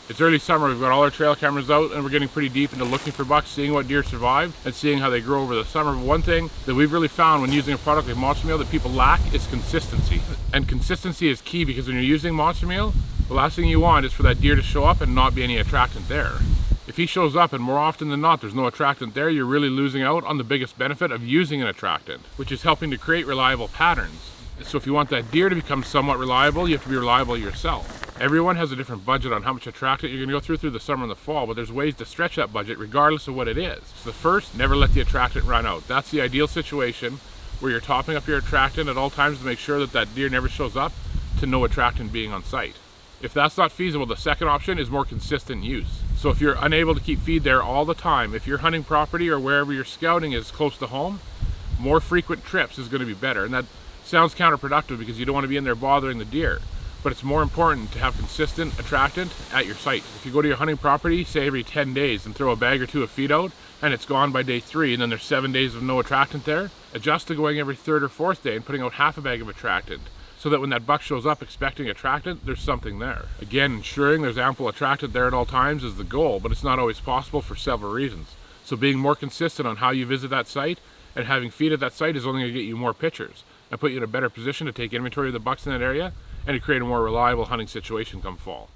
It's early summer, we've got all our trail cameras out and we're getting pretty deep into looking for bucks, seeing what deer survive and seeing how they grow over the summer. But one thing that we've really found when using a product like monster meal that people lack is consistency. And consistency is key, because when you're using monster meal, the last thing you want is for that deer to show up and not be any attractant there. If he shows up and more often than not there's no attractant there, you're really losing out on the biggest benefit of using an attractant, which is helping to create reliable patterns. So if you want that deer to become somewhat reliable, you have to be reliable yourself. Everyone has a different budget on how much attractant you're going to go through the summer and the fall, but there's ways to stretch that budget regardless of what it is. So the first, never let the attractant run out. That's the ideal situation, where you're topping up your attractant at all times to make sure that that deer never shows up to no attractant being on site. If that's not feasible, the second option is more consistent use. So if you're unable to keep feed there all the time, if your hunting property or wherever you're scouting is close to home, more frequent trips is going to be better. And that sounds counterproductive because you don't want to be in there bothering the deer. But it's more important to have consistent attractant at your site. If you go to your hunting property, say every 10 days and throw a bag or two of feed out, and it's gone by day 3, and then there's 7 days of no attractant there, adjust to going every 3rd or 4th day and putting out half a bag of attractant, so that when that buck shows up expecting attractant, there's something there. Again, ensuring there's ample attractant there at all times is the goal, but it's not always possible for several reasons. So being more consistent on how you visit that site and having feed at that site is only going to get you more pictures and put you in a better position to take inventory of the bucks in that area and to create a more reliable hunting situation come fall.